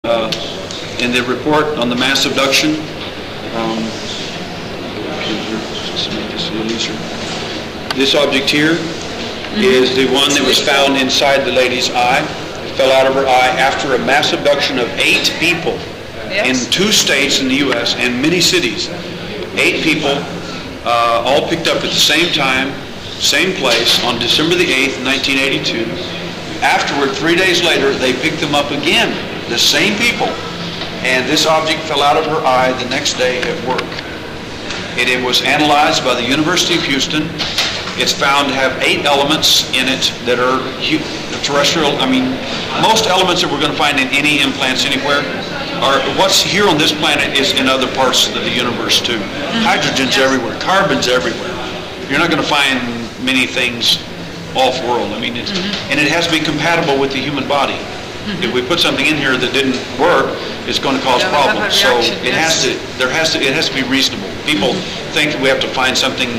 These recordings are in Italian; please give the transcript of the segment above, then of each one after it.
In the report on the mass abduction, this object here is the one that was found inside the lady's eye. It fell out of her eye after a mass abduction of 8 people in 2 states in the U.S. and many cities. 8 people, all picked up at the same time, same place, on December the 8th, 1982. Afterward, 3 days later, they picked them up again, the same people, and this object fell out of her eye the next day at work. It was analyzed by the University of Houston. It's found to have 8 elements in it that are terrestrial. I mean, most elements that we're going to find in any implants anywhere are what's here on this planet is in other parts of the universe too. Hydrogen's everywhere, carbon's everywhere. You're not going to find many things off-world. I mean, and it has to be compatible with the human body. If we put something in here that didn't work, it's going to cause problems. So it has to be reasonable. People think we have to find something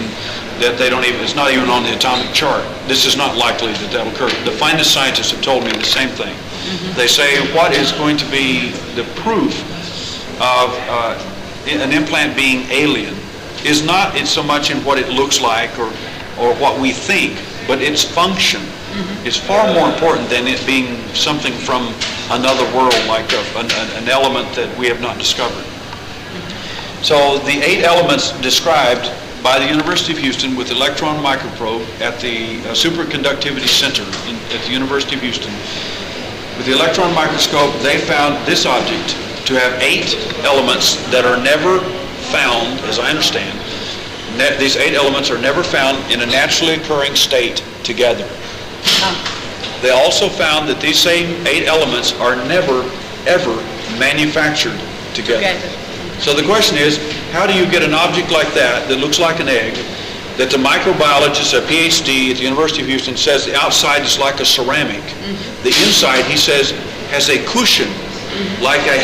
that they don't even, it's not even on the atomic chart. This is not likely that that'll occur. The finest scientists have told me the same thing. They say what is going to be the proof of an implant being alien is not so much in what it looks like or what we think, but its function. It's far more important than it being something from another world, like an element that we have not discovered. So the 8 elements described by the University of Houston with electron microprobe at the Superconductivity Center at the University of Houston. With the electron microscope, they found this object to have 8 elements that are never found, as I understand. These 8 elements are never found in a naturally occurring state together. They also found that these same 8 elements are never, ever manufactured together. So the question is, how do you get an object like that looks like an egg, that the microbiologist, a PhD at the University of Houston, says the outside is like a ceramic. The inside, he says, has a cushion, like a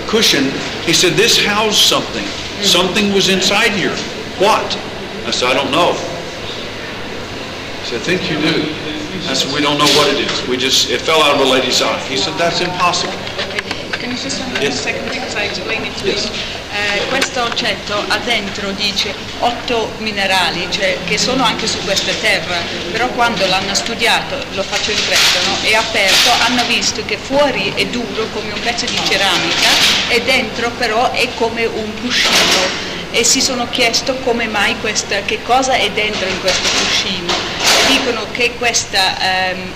cushion. He said, this housed something. Something was inside here. What? I said, I don't know. He said, I think you do. I said, we don't know what it is. It fell out of a lady's eye. He said, that's impossible. Okay. Can you just a second because I explained it to you? Questo oggetto ha dentro, dice, 8 minerali, cioè che sono anche su questa terra, però quando l'hanno studiato, lo faccio in fretta, no? E aperto, hanno visto che fuori è duro come un pezzo di ceramica e dentro però è come un cuscino. E si sono chiesto come mai che cosa è dentro in questo cuscino. E dicono che questo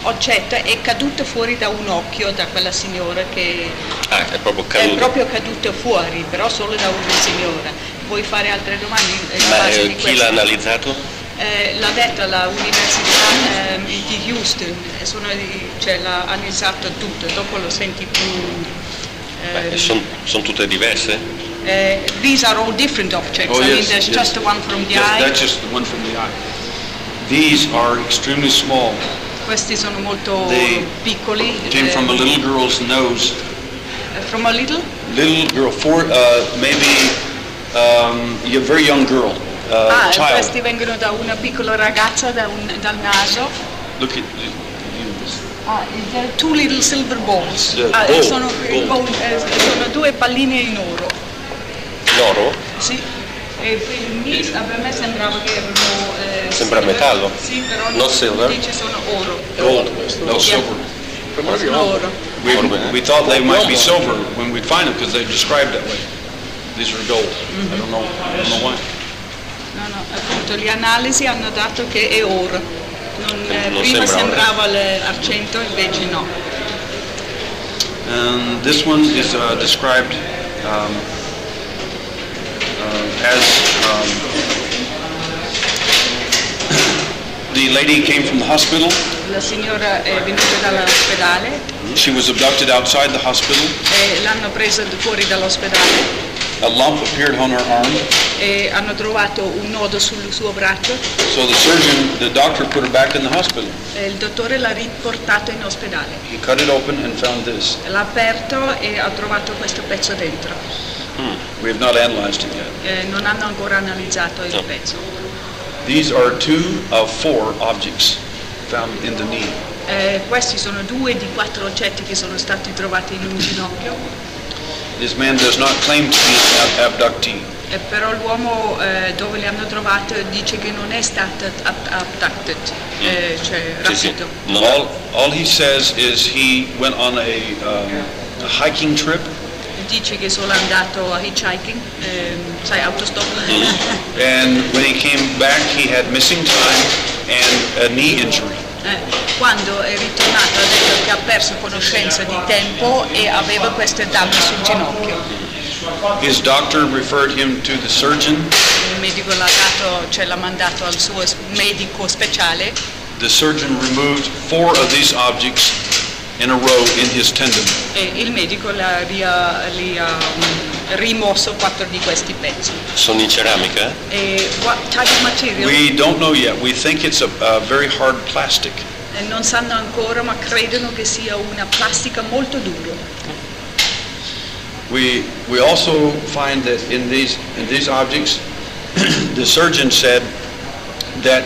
oggetto è caduto fuori da un occhio da quella signora che è proprio caduto fuori, però solo da una signora. Vuoi fare altre domande? Ma chi l'ha analizzato? L'ha detto all'Università di Houston, l'ha analizzato tutto, dopo lo senti più... Sono tutte diverse? These are all different objects. I mean, there's just the one from the eye. That's just the one from the eye. These are extremely small. Questi sono molto piccoli. Came from a little girl's nose. From a little? Little girl, maybe a very young girl, child. Questi vengono da una piccola ragazza dal naso. Look at there are 2 little silver balls. Sono 2 palline in oro. In oro? Sì. E a me sembrava che erano... Sembra metallo? Sì, però no silver? Dice sono oro. Gold, no silver. Sono oro. We thought they might be silver when we find them because they're described that way. These are gold. I don't know why. No, appunto, le analisi hanno dato che è oro. Prima sembrava l'argento, invece no. And this one is described as the lady came from the hospital. La signora è venuta dall'ospedale. She was abducted outside the hospital. E l'hanno presa fuori dall'ospedale. A lump appeared on her arm. E hanno trovato un nodo sul suo braccio. So the doctor put her back in the hospital. E il dottore l'ha riportato in ospedale. He cut it open and found this. L'ha aperto e ha trovato questo pezzo dentro. We have not analyzed it yet. Non hanno ancora analizzato il pezzo. These are 2 of 4 objects found in the knee. Questi sono 2 di 4 oggetti che sono stati trovati in un ginocchio. This man does not claim to be an abductee. Però l'uomo dove li hanno trovato dice che non è stato abducted, cioè rapito. All he says is he went on a hiking trip. Dice che solo è andato a hitchhiking, sai, autostop. And when he came back he had missing time and a knee injury. Quando è ritornato ha detto che ha perso conoscenza di tempo e aveva queste danni sul ginocchio. His doctor referred him to the surgeon. Il medico l'ha mandato al suo medico speciale. The surgeon removed 4 of these objects in a row in his tendon. E il medico li ha rimosso 4 di questi pezzi. Sono in ceramica? What type of material? We don't know yet. We think it's a very hard plastic. Non sanno ancora, ma credono che sia una plastica molto dura. We also find that in these objects, the surgeon said that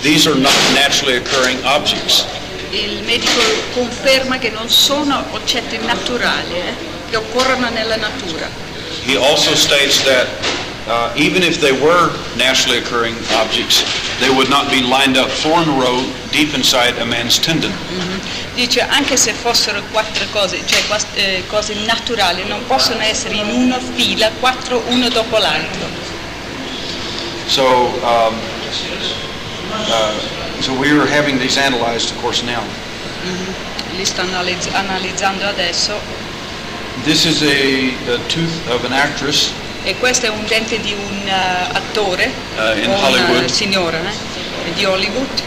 these are not naturally occurring objects. Il medico conferma che non sono oggetti naturali, che occorrono nella natura. He also states that even if they were naturally occurring objects, they would not be lined up 4 in a row deep inside a man's tendon. Dice anche se fossero 4 cose, cioè cose naturali, non possono essere in una fila, 4 uno dopo l'altro. So we are having these analyzed, of course, now. Li sto analizzando adesso. This is a tooth of an actress. E questo è un dente di un attore, in o Hollywood. una signora di Hollywood.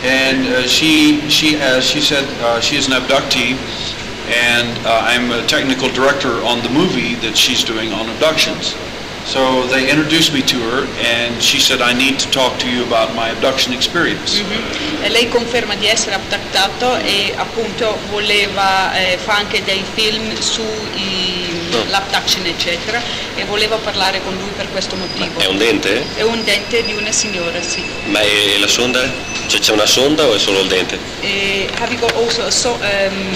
And she said she is an abductee, and I'm a technical director on the movie that she's doing on abductions. So they introduced me to her, and she said, I need to talk to you about my abduction experience. E lei conferma di essere abductato e appunto voleva, fa anche dei film su l'abduction eccetera, e voleva parlare con lui per questo motivo. È un dente? È un dente di una signora, sì. Ma è la sonda? Cioè c'è una sonda o è solo il dente? Have you got also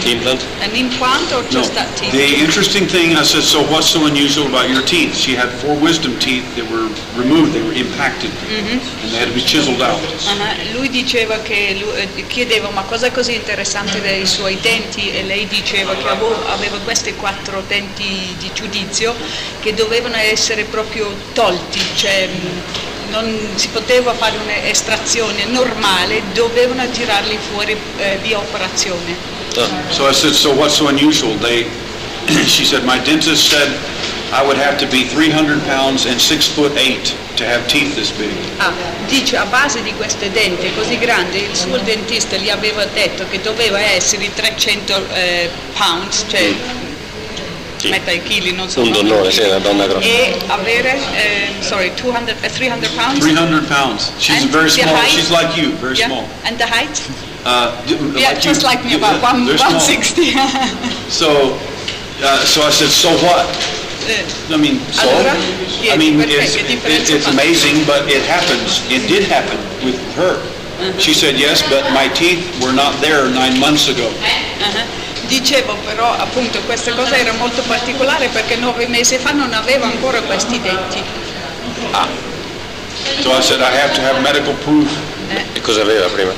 Implant? an implant or just that teeth? The interesting thing, I said, so what's so unusual about your teeth? She had 4 wisdom teeth that were removed, they were impacted, and they had to be chiseled out. Lui diceva che chiedeva ma cosa è così interessante dei suoi denti, e lei diceva che aveva questi 4 denti di giudizio che dovevano essere proprio tolti, cioè non si poteva fare un'estrazione normale, dovevano tirarli fuori via operazione. So I said, so what's so unusual? She said, my dentist said I would have to be 300 pounds and 6'8" to have teeth this big. Dice a base di queste denti così grandi, il suo dentista gli aveva detto che doveva essere 300 pounds, cioè metta i chili, non so. Un donnone, sì, una donna grossa. E avere, 300 pounds? 300 pounds. She's And very the small. height? She's like you, very Yeah. small. And the height? Yeah, Just like me, about they're small. 160. So I said, so what? I mean, so? Allora, I mean, perché? Che differenza it's fa? amazing, but it happens. It did happen with her. She said, yes, but my teeth were not there 9 months ago. Dicevo però appunto questa cosa era molto particolare perché 9 mesi fa non aveva ancora questi denti. So I said, I have to have medical proof. E cosa aveva prima?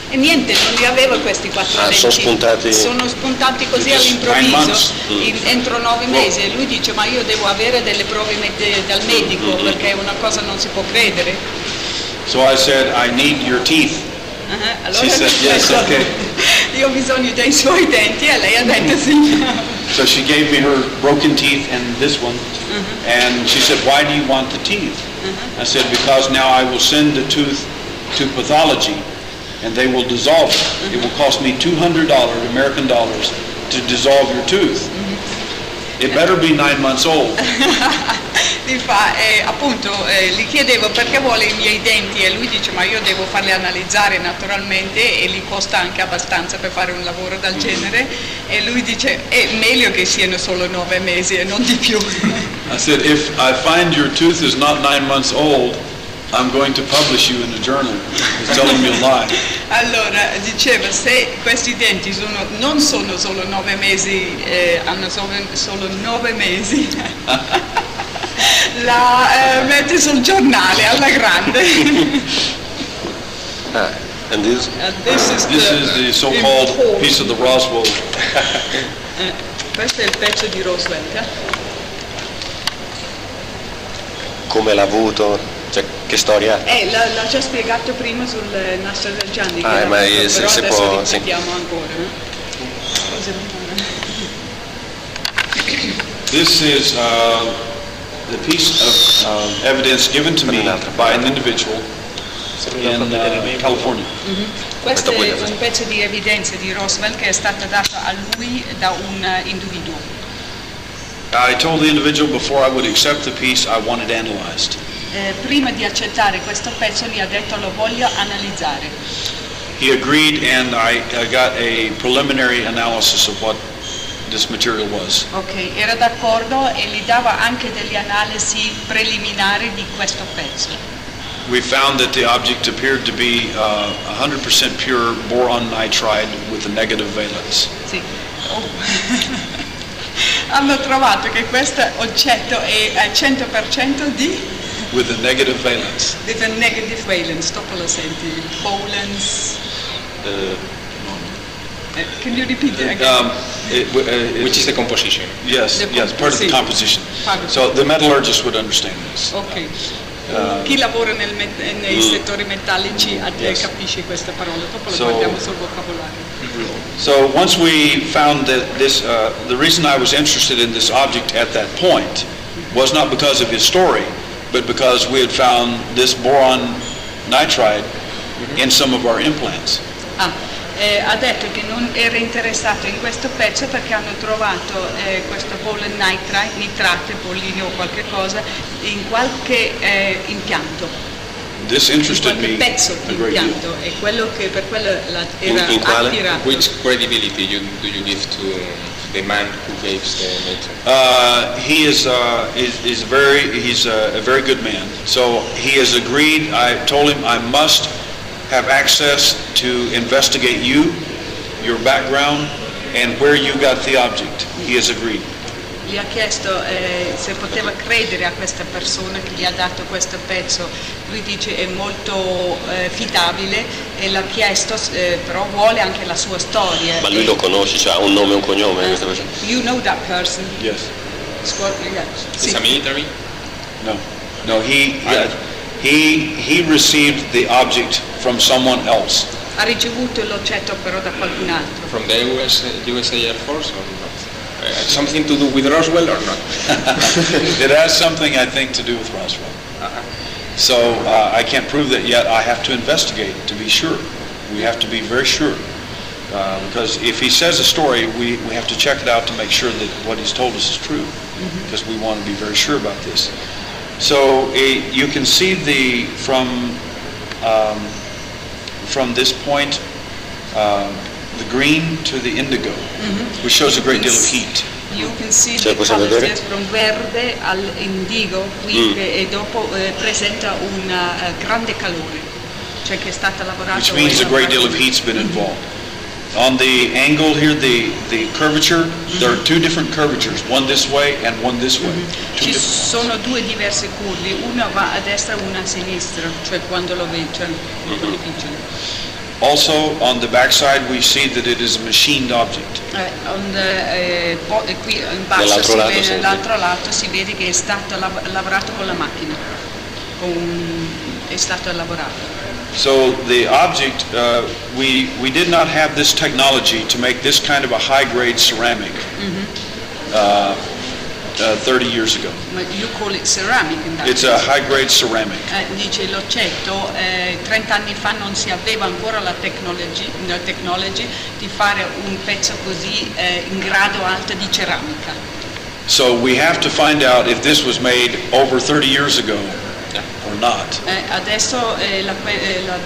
E niente, non li aveva questi 4 denti. Sono spuntati? Sono spuntati così Just 9 months. all'improvviso, entro 9 mesi. E lui dice, ma io devo avere delle prove dal medico perché una cosa non si può credere. So I said, I need your teeth. Allora She said, yes, okay. io ho bisogno dei suoi denti e lei ha detto sì. So she gave me her broken teeth and this one. And she said, why do you want the teeth? I said, because now I will send the tooth to pathology and they will dissolve it. It will cost me $200 American dollars to dissolve your tooth. It better be 9 months old. Appunto gli chiedevo perché vuole i miei denti e lui dice ma io devo farli analizzare naturalmente e li costa anche abbastanza per fare un lavoro del genere, e lui dice è meglio che siano solo 9 mesi e non di più. I said, if I find your tooth is not 9 months old, I'm going to publish you in a journal. He's telling me a lie. Allora, diceva, se questi denti non sono solo 9 mesi, hanno solo 9 mesi, la mette sul giornale alla grande. And this? This is the so-called piece of the Roswell. Questo è il pezzo di Roswell. Come l'ha avuto? Cioè, che storia? L'ha già spiegato prima sul nastro del Gianni, ma però se adesso può, ripetiamo ancora. This is the piece of evidence given to me by an individual in California. Questo è un pezzo di evidenza di Roswell che è stata data a lui da un individuo. I told the individual before I would accept the piece I wanted analyzed. Prima di accettare questo pezzo gli ha detto lo voglio analizzare. He agreed and I got a preliminary analysis of what this material was. Ok, era d'accordo e gli dava anche delle analisi preliminari di questo pezzo. We found that the object appeared to be 100% pure boron nitride with a negative valence. Sì. Oh. Hanno trovato che questo oggetto è al 100% di With a negative valence. with a negative valence, dopo lo senti, valence. Can you repeat it again? Which is the composition. Yes, part of the composition. So the metallurgist would understand this. Ok. Chi lavora nei settori metallici capisce questa parola, dopo lo guardiamo sul vocabolario. So once we found that this, the reason I was interested in this object at that point was not because of his story, but because we had found this boron nitride in some of our implants. Ha detto che non era interessato in questo pezzo perché hanno trovato questo boron nitrate, bollino o qualche cosa in qualche impianto. This interested in qualche me pezzo di a great deal. impianto e quello che per quello era In quale? attirato. Which credibility do you give to the man who gave the metal? He's a very good man. So he has agreed. I told him I must have access to investigate you, your background, and where you got the object. He has agreed. Gli ha chiesto se poteva credere a questa persona che gli ha dato questo pezzo. Lui dice è molto fidabile e l'ha chiesto, però vuole anche la sua storia. Ma lui lo conosce, cioè ha un nome e un cognome questa persona? You know that person? Yes. Is a military? No. He received the object from someone else. Ha ricevuto l'oggetto però da qualcun altro. From the USA Air Force or not? Something to do with Roswell or not? It has something, I think, to do with Roswell. So I can't prove that yet. I have to investigate to be sure. We have to be very sure. Because if he says a story, we have to check it out to make sure that what he's told us is true. Because we want to be very sure about this. So you can see from this point, the green to the indigo, which shows a great deal of heat. You can see the colors from verde all'indigo qui e dopo presenta un grande calore, cioè che è stata lavorata. Which means a great deal of heat's been involved. On the angle here, the curvature, there are two different curvatures, one this way and one this way. Ci sono due diverse curve, una va a destra e una a sinistra, cioè quando lo vedi, cioè molto difficile. Also, on the back side, we see that it is a machined object. Qui in basso nell'altro lato si vede che è stato lavorato con la macchina, è stato lavorato. So the object, we did not have this technology to make this kind of a high-grade ceramic 30 years ago. You call it ceramic in that It's a high-grade ceramic. Dice l'oggetto, 30 anni fa non si aveva ancora la technology di fare un pezzo così in grado alto di ceramica. So we have to find out if this was made over 30 years ago or not. Adesso la